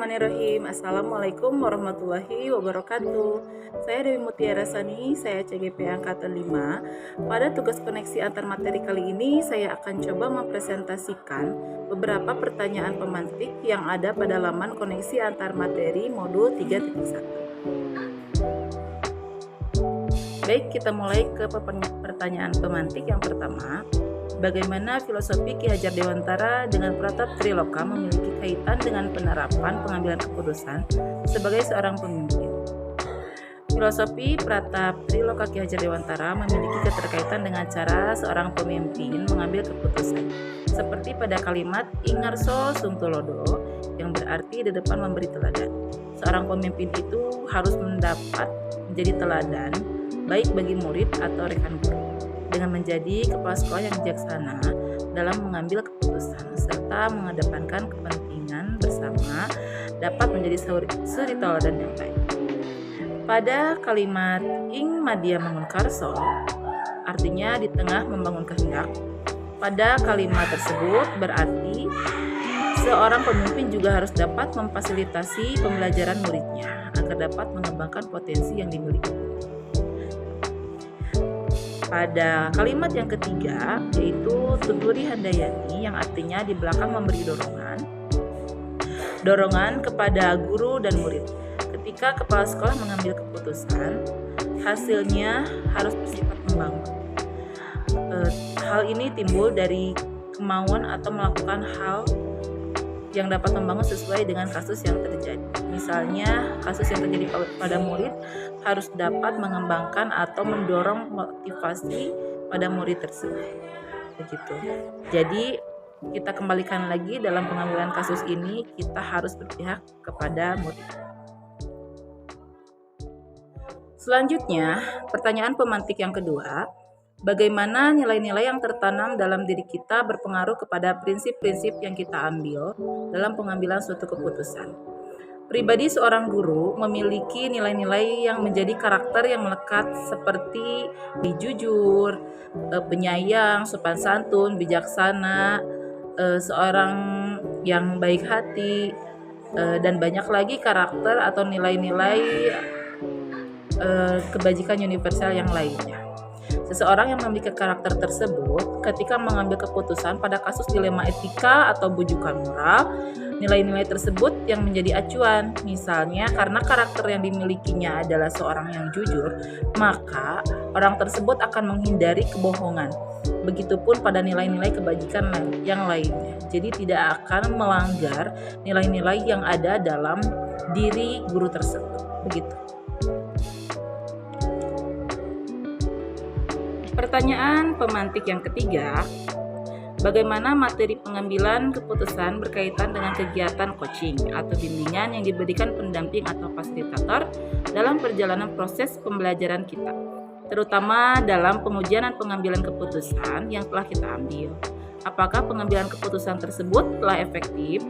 Bismillahirrahmanirrahim. Assalamualaikum warahmatullahi wabarakatuh. Saya Dewi Mutiara Sani, saya CGP Angkatan 5. Pada tugas koneksi antar materi kali ini, saya akan coba mempresentasikan beberapa pertanyaan pemantik yang ada pada laman koneksi antar materi modul 3.1. Baik, kita mulai ke pertanyaan pemantik yang pertama. Bagaimana filosofi Ki Hajar Dewantara dengan Pratap Triloka memiliki kaitan dengan penerapan pengambilan keputusan sebagai seorang pemimpin? Filosofi Pratap Triloka Ki Hajar Dewantara memiliki keterkaitan dengan cara seorang pemimpin mengambil keputusan, seperti pada kalimat Ingarso Sungtulodo yang berarti di depan memberi teladan. Seorang pemimpin itu harus mendapat menjadi teladan baik bagi murid atau rekan guru, dengan menjadi kepala sekolah yang bijaksana dalam mengambil keputusan serta mengedepankan kepentingan bersama dapat menjadi suri tauladan yang baik. Pada kalimat ing madya mangun karso, artinya di tengah membangun kehendak, pada kalimat tersebut berarti seorang pemimpin juga harus dapat memfasilitasi pembelajaran muridnya agar dapat mengembangkan potensi yang dimiliki. Pada kalimat yang ketiga, yaitu tuturi handayani, yang artinya di belakang memberi dorongan kepada guru dan murid. Ketika kepala sekolah mengambil keputusan, hasilnya harus bersifat membangun. Hal ini timbul dari kemauan atau melakukan hal yang dapat membangun sesuai dengan kasus yang terjadi. Misalnya, kasus yang terjadi pada murid harus dapat mengembangkan atau mendorong motivasi pada murid tersebut. Begitu. Jadi, kita kembalikan lagi dalam pengambilan kasus ini, kita harus berpihak kepada murid. Selanjutnya, pertanyaan pemantik yang kedua. Bagaimana nilai-nilai yang tertanam dalam diri kita berpengaruh kepada prinsip-prinsip yang kita ambil dalam pengambilan suatu keputusan? Pribadi seorang guru memiliki nilai-nilai yang menjadi karakter yang melekat seperti jujur, penyayang, sopan santun, bijaksana, seorang yang baik hati, dan banyak lagi karakter atau nilai-nilai kebajikan universal yang lainnya. Seseorang yang memiliki karakter tersebut ketika mengambil keputusan pada kasus dilema etika atau bujukan moral, nilai-nilai tersebut yang menjadi acuan. Misalnya, karena karakter yang dimilikinya adalah seorang yang jujur, maka orang tersebut akan menghindari kebohongan. Begitupun pada nilai-nilai kebajikan yang lainnya. Jadi tidak akan melanggar nilai-nilai yang ada dalam diri guru tersebut. Begitu. Pertanyaan pemantik yang ketiga, bagaimana materi pengambilan keputusan berkaitan dengan kegiatan coaching atau bimbingan yang diberikan pendamping atau fasilitator dalam perjalanan proses pembelajaran kita, terutama dalam pengujian dan pengambilan keputusan yang telah kita ambil. Apakah pengambilan keputusan tersebut telah efektif?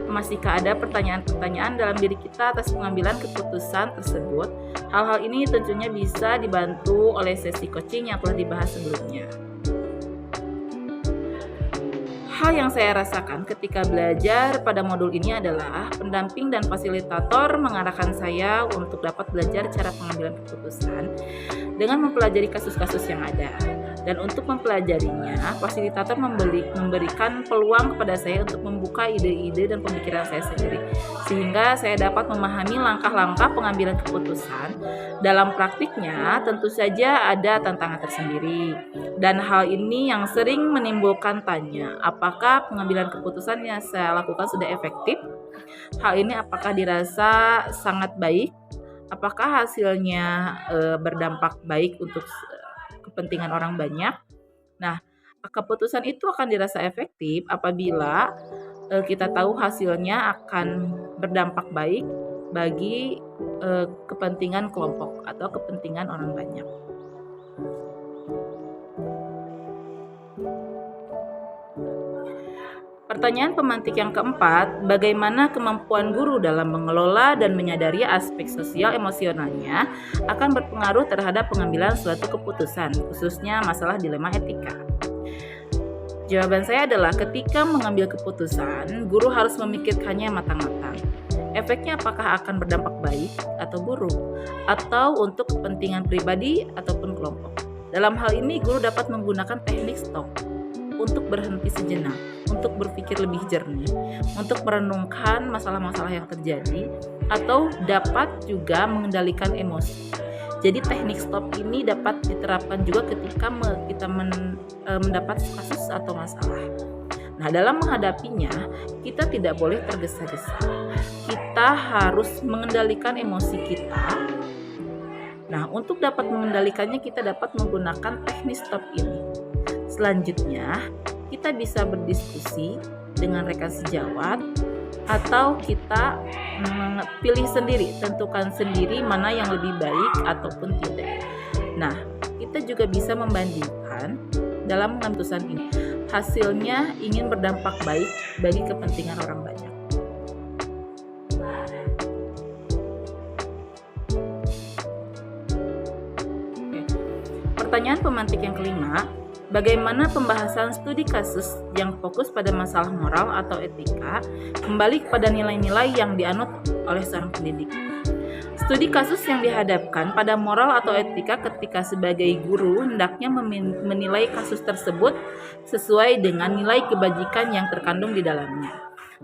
Masihkah ada pertanyaan-pertanyaan dalam diri kita atas pengambilan keputusan tersebut? Hal-hal ini tentunya bisa dibantu oleh sesi coaching yang telah dibahas sebelumnya. Hal yang saya rasakan ketika belajar pada modul ini adalah pendamping dan fasilitator mengarahkan saya untuk dapat belajar cara pengambilan keputusan dengan mempelajari kasus-kasus yang ada. Dan untuk mempelajarinya, fasilitator memberikan peluang kepada saya untuk membuka ide-ide dan pemikiran saya sendiri, sehingga saya dapat memahami langkah-langkah pengambilan keputusan. Dalam praktiknya, tentu saja ada tantangan tersendiri, dan hal ini yang sering menimbulkan tanya, apakah pengambilan keputusan yang saya lakukan sudah efektif? Hal ini apakah dirasa sangat baik? Apakah hasilnya berdampak baik untuk kepentingan orang banyak? Nah, keputusan itu akan dirasa efektif apabila kita tahu hasilnya akan berdampak baik bagi kepentingan kelompok atau kepentingan orang banyak. Pertanyaan pemantik yang keempat, bagaimana kemampuan guru dalam mengelola dan menyadari aspek sosial emosionalnya akan berpengaruh terhadap pengambilan suatu keputusan, khususnya masalah dilema etika. Jawaban saya adalah ketika mengambil keputusan, guru harus memikirkannya matang-matang. Efeknya apakah akan berdampak baik atau buruk, atau untuk kepentingan pribadi ataupun kelompok. Dalam hal ini, guru dapat menggunakan teknik stop untuk berhenti sejenak, untuk berpikir lebih jernih, untuk merenungkan masalah-masalah yang terjadi, atau dapat juga mengendalikan emosi. Jadi teknik stop ini dapat diterapkan juga ketika kita mendapat kasus atau masalah. Nah, dalam menghadapinya, kita tidak boleh tergesa-gesa. Kita harus mengendalikan emosi kita. Nah, untuk dapat mengendalikannya, kita dapat menggunakan teknik stop ini. Selanjutnya, kita bisa berdiskusi dengan rekan sejawat, atau kita pilih sendiri, tentukan sendiri mana yang lebih baik ataupun tidak. Nah, kita juga bisa membandingkan dalam keputusan ini. Hasilnya ingin berdampak baik bagi kepentingan orang banyak. Oke. Pertanyaan pemantik yang kelima, bagaimana pembahasan studi kasus yang fokus pada masalah moral atau etika kembali kepada nilai-nilai yang dianut oleh seorang pendidik? Studi kasus yang dihadapkan pada moral atau etika ketika sebagai guru hendaknya menilai kasus tersebut sesuai dengan nilai kebajikan yang terkandung di dalamnya.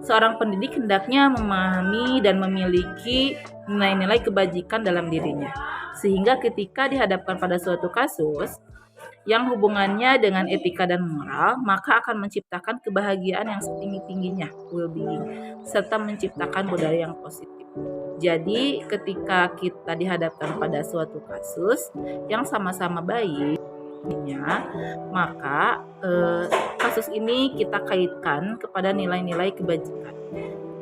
Seorang pendidik hendaknya memahami dan memiliki nilai-nilai kebajikan dalam dirinya, sehingga ketika dihadapkan pada suatu kasus yang hubungannya dengan etika dan moral, maka akan menciptakan kebahagiaan yang setinggi-tingginya, well-being, serta menciptakan budaya yang positif. Jadi, ketika kita dihadapkan pada suatu kasus yang sama-sama baik, maka kasus ini kita kaitkan kepada nilai-nilai kebajikan,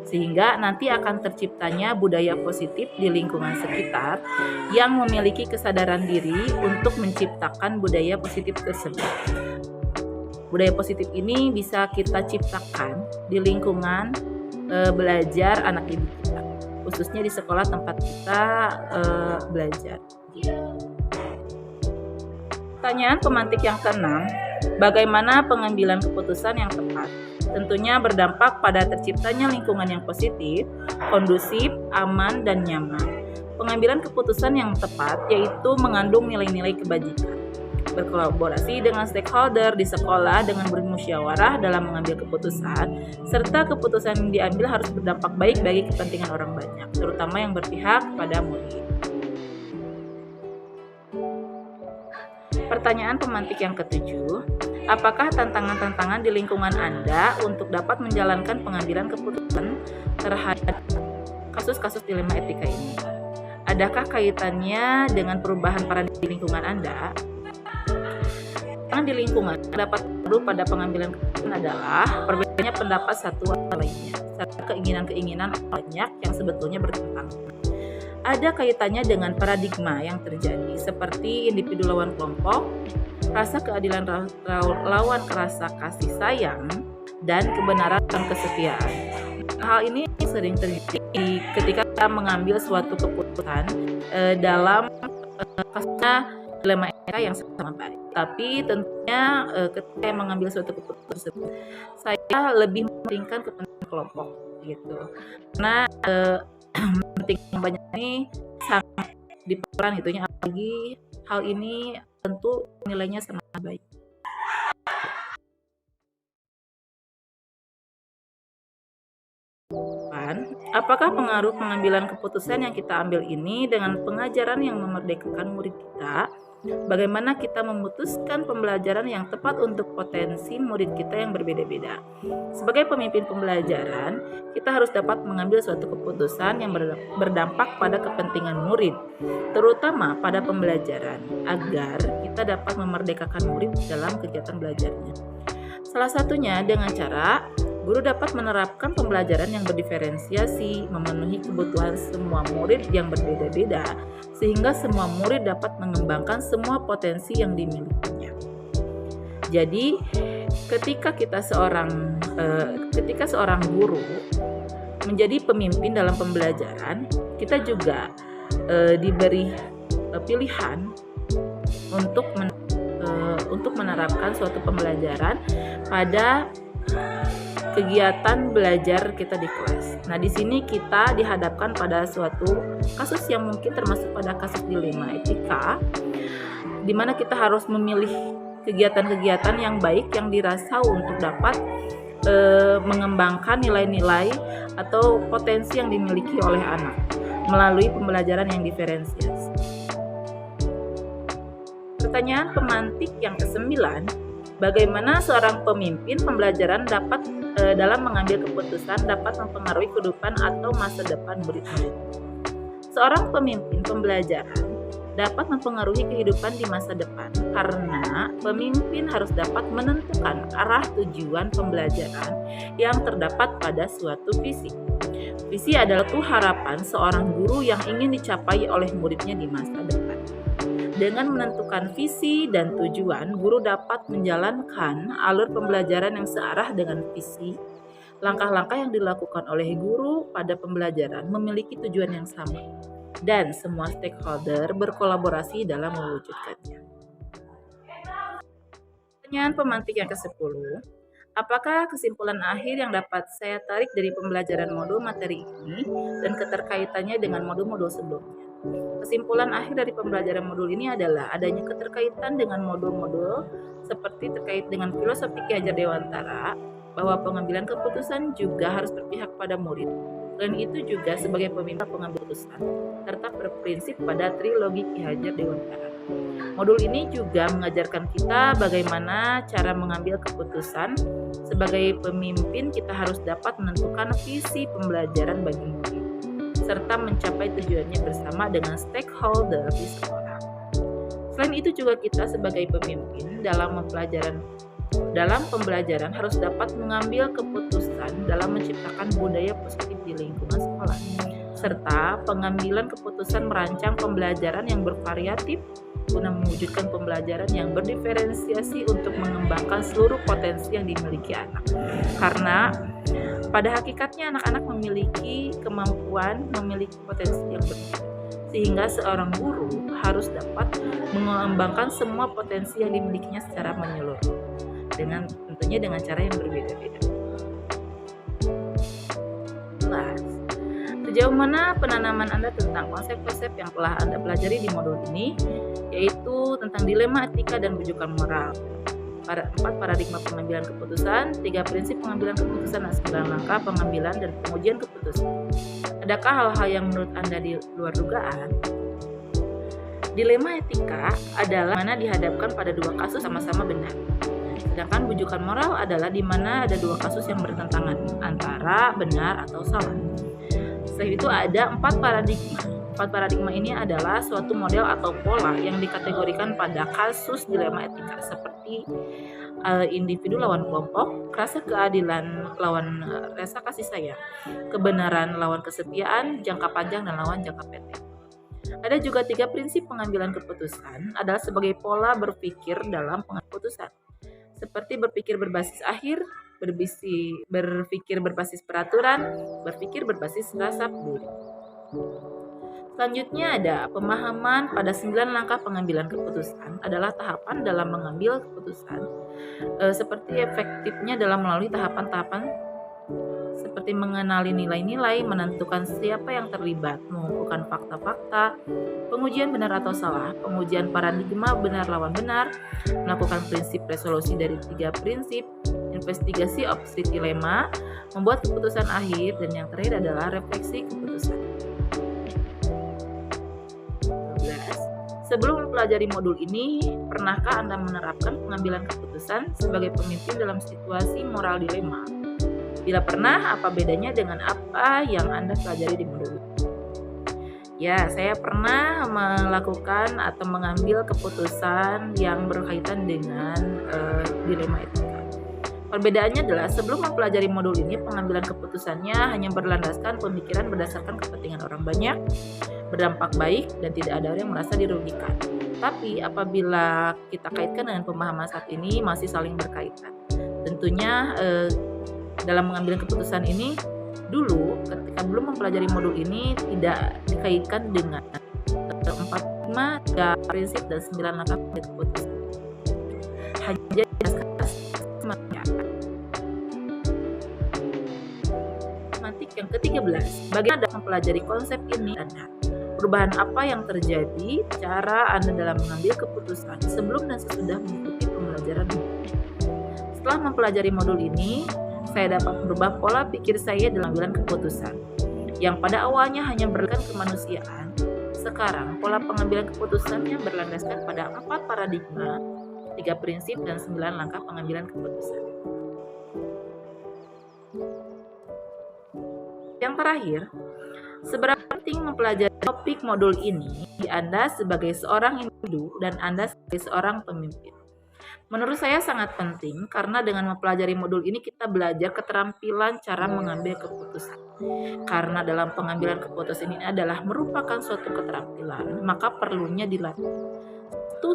sehingga nanti akan terciptanya budaya positif di lingkungan sekitar yang memiliki kesadaran diri untuk menciptakan budaya positif tersebut. Budaya positif ini bisa kita ciptakan di lingkungan belajar anak didik kita, khususnya di sekolah tempat kita belajar. Pertanyaan pemantik yang keenam, bagaimana pengambilan keputusan yang tepat? Tentunya berdampak pada terciptanya lingkungan yang positif, kondusif, aman, dan nyaman. Pengambilan keputusan yang tepat yaitu mengandung nilai-nilai kebajikan. Berkolaborasi dengan stakeholder di sekolah dengan bermusyawarah dalam mengambil keputusan, serta keputusan yang diambil harus berdampak baik bagi kepentingan orang banyak, terutama yang berpihak pada murid. Pertanyaan pemantik yang ketujuh, apakah tantangan-tantangan di lingkungan Anda untuk dapat menjalankan pengambilan keputusan terhadap kasus-kasus dilema etika ini? Adakah kaitannya dengan perubahan paradigma di lingkungan Anda? Tantangan di lingkungan dapat berpengaruh pada pengambilan keputusan adalah perbedaannya pendapat satu sama lainnya, serta keinginan-keinginan banyak yang sebetulnya bertentangan. Ada kaitannya dengan paradigma yang terjadi, seperti individu lawan kelompok, rasa keadilan lawan rasa kasih sayang, dan kebenaran dan kesetiaan. Hal ini sering terjadi ketika kita mengambil suatu keputusan dalam kasusnya dilema etika yang sama baik. Tapi tentunya ketika mengambil suatu keputusan tersebut, saya lebih mementingkan kepentingan kelompok gitu. Karena penting banyak ini sangat diperan itunya, apalagi hal ini tentu nilainya sangat baik. Apakah pengaruh pengambilan keputusan yang kita ambil ini dengan pengajaran yang memerdekakan murid kita? Bagaimana kita memutuskan pembelajaran yang tepat untuk potensi murid kita yang berbeda-beda? Sebagai pemimpin pembelajaran, kita harus dapat mengambil suatu keputusan yang berdampak pada kepentingan murid, terutama pada pembelajaran, agar kita dapat memerdekakan murid dalam kegiatan belajarnya. Salah satunya dengan cara guru dapat menerapkan pembelajaran yang berdiferensiasi, memenuhi kebutuhan semua murid yang berbeda-beda, sehingga semua murid dapat mengembangkan semua potensi yang dimilikinya. Jadi, ketika seorang guru menjadi pemimpin dalam pembelajaran, kita juga diberi pilihan untuk menerapkan suatu pembelajaran pada kegiatan belajar kita di kelas. Nah, di sini kita dihadapkan pada suatu kasus yang mungkin termasuk pada kasus dilema etika, di mana kita harus memilih kegiatan-kegiatan yang baik yang dirasa untuk dapat mengembangkan nilai-nilai atau potensi yang dimiliki oleh anak melalui pembelajaran yang diferensiasi. Pertanyaan pemantik yang ke-9, bagaimana seorang pemimpin pembelajaran dapat dalam mengambil keputusan dapat mempengaruhi kehidupan atau masa depan murid-murid. Seorang pemimpin pembelajaran dapat mempengaruhi kehidupan di masa depan karena pemimpin harus dapat menentukan arah tujuan pembelajaran yang terdapat pada suatu visi. Visi adalah harapan seorang guru yang ingin dicapai oleh muridnya di masa depan. Dengan menentukan visi dan tujuan, guru dapat menjalankan alur pembelajaran yang searah dengan visi. Langkah-langkah yang dilakukan oleh guru pada pembelajaran memiliki tujuan yang sama, dan semua stakeholder berkolaborasi dalam mewujudkannya. Pertanyaan pemantik yang ke-10, apakah kesimpulan akhir yang dapat saya tarik dari pembelajaran modul materi ini dan keterkaitannya dengan modul-modul sebelumnya? Kesimpulan akhir dari pembelajaran modul ini adalah adanya keterkaitan dengan modul-modul seperti terkait dengan filosofi Ki Hajar Dewantara, bahwa pengambilan keputusan juga harus berpihak pada murid. Selain itu juga sebagai pemimpin pengambil keputusan, serta berprinsip pada trilogi Ki Hajar Dewantara. Modul ini juga mengajarkan kita bagaimana cara mengambil keputusan. Sebagai pemimpin kita harus dapat menentukan visi pembelajaran bagi murid, serta mencapai tujuannya bersama dengan stakeholder di sekolah. Selain itu juga kita sebagai pemimpin dalam pembelajaran harus dapat mengambil keputusan dalam menciptakan budaya positif di lingkungan sekolah, serta pengambilan keputusan merancang pembelajaran yang bervariatif guna mewujudkan pembelajaran yang berdiferensiasi untuk mengembangkan seluruh potensi yang dimiliki anak. Karena pada hakikatnya anak-anak memiliki kemampuan, memiliki potensi yang berbeda, sehingga seorang guru harus dapat mengembangkan semua potensi yang dimilikinya secara menyeluruh, tentunya dengan cara yang berbeda-beda. Sejauh mana penanaman Anda tentang konsep-konsep yang telah Anda pelajari di modul ini, yaitu tentang dilema etika dan rujukan moral, 4 paradigma pengambilan keputusan, 3 prinsip pengambilan keputusan, dan 9 langkah pengambilan dan pengujian keputusan. Adakah hal-hal yang menurut Anda di luar dugaan? Dilema etika adalah mana dihadapkan pada 2 kasus sama-sama benar. Sedangkan rujukan moral adalah di mana ada 2 kasus yang bertentangan antara benar atau salah. Setelah itu ada 4 paradigma. 4 paradigma ini adalah suatu model atau pola yang dikategorikan pada kasus dilema etika seperti individu lawan kelompok, rasa keadilan lawan rasa kasih sayang, kebenaran lawan kesetiaan, jangka panjang dan lawan jangka pendek. Ada juga 3 prinsip pengambilan keputusan adalah sebagai pola berpikir dalam pengambilan keputusan, seperti berpikir berbasis akhir, berpikir berbasis peraturan, berpikir berbasis rasa peduli. Selanjutnya ada pemahaman pada 9 langkah pengambilan keputusan adalah tahapan dalam mengambil keputusan, seperti efektifnya dalam melalui tahapan-tahapan seperti mengenali nilai-nilai, menentukan siapa yang terlibat, mengumpulkan fakta-fakta, pengujian benar atau salah, pengujian paradigma benar lawan benar, melakukan prinsip resolusi dari 3 prinsip, investigasi opsi dilema, membuat keputusan akhir, dan yang terakhir adalah refleksi keputusan. 12. Sebelum mempelajari modul ini, pernahkah Anda menerapkan pengambilan keputusan sebagai pemimpin dalam situasi moral dilema? Bila pernah, apa bedanya dengan apa yang Anda pelajari di modul ini? Ya, saya pernah melakukan atau mengambil keputusan yang berkaitan dengan dilema etika. Perbedaannya adalah sebelum mempelajari modul ini, pengambilan keputusannya hanya berlandaskan pemikiran berdasarkan kepentingan orang banyak, berdampak baik, dan tidak ada orang yang merasa dirugikan. Tapi apabila kita kaitkan dengan pemahaman saat ini, masih saling berkaitan. Tentunya dalam mengambil keputusan ini, dulu ketika belum mempelajari modul ini tidak dikaitkan dengan 4 prinsip dan 9 langkah keputusan. Hanya Yang ke-13, bagaimana Anda mempelajari konsep ini Anda? Perubahan apa yang terjadi cara Anda dalam mengambil keputusan sebelum dan sesudah mengikuti pembelajaran ini? Setelah mempelajari modul ini, saya dapat merubah pola pikir saya dalam mengambil keputusan. Yang pada awalnya hanya berlandaskan kemanusiaan, sekarang pola pengambilan keputusannya berlandaskan pada 4 paradigma, 3 prinsip, dan 9 langkah pengambilan keputusan. Yang terakhir, seberapa penting mempelajari topik modul ini di Anda sebagai seorang individu dan Anda sebagai seorang pemimpin? Menurut saya sangat penting karena dengan mempelajari modul ini kita belajar keterampilan cara mengambil keputusan. Karena dalam pengambilan keputusan ini adalah merupakan suatu keterampilan, maka perlunya dilatih. Itu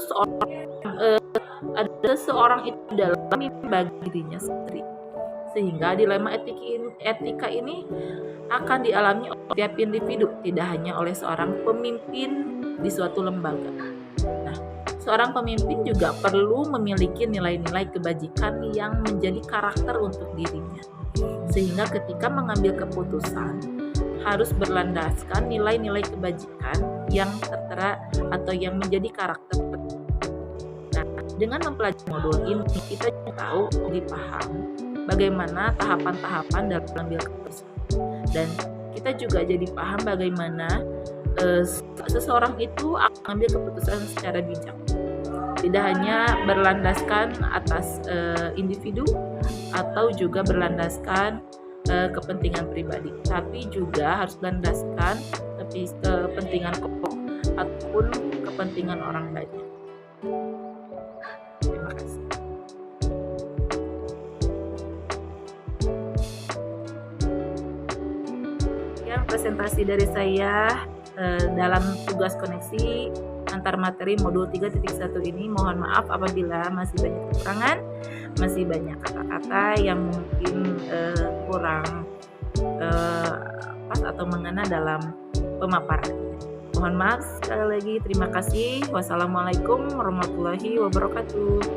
seorang itu dalam bagi dirinya sendiri. Sehingga dilema etika ini akan dialami oleh setiap individu, tidak hanya oleh seorang pemimpin di suatu lembaga. Nah, seorang pemimpin juga perlu memiliki nilai-nilai kebajikan yang menjadi karakter untuk dirinya. Sehingga ketika mengambil keputusan harus berlandaskan nilai-nilai kebajikan yang tertera atau yang menjadi karakter. Nah, dengan mempelajari modul ini kita tahu, dipaham bagaimana tahapan-tahapan dalam mengambil keputusan. Dan kita juga jadi paham bagaimana seseorang itu akan mengambil keputusan secara bijak. Tidak hanya berlandaskan atas individu atau juga berlandaskan kepentingan pribadi, tapi juga harus berlandaskan kepentingan kelompok ataupun kepentingan orang banyak. Terima kasih. Sekian presentasi dari saya dalam tugas koneksi antar materi modul 3.1 ini. Mohon maaf apabila masih banyak kekurangan, masih banyak kata-kata yang mungkin kurang pas atau mengena dalam pemaparan. Mohon maaf sekali lagi. Terima kasih. Wassalamualaikum warahmatullahi wabarakatuh.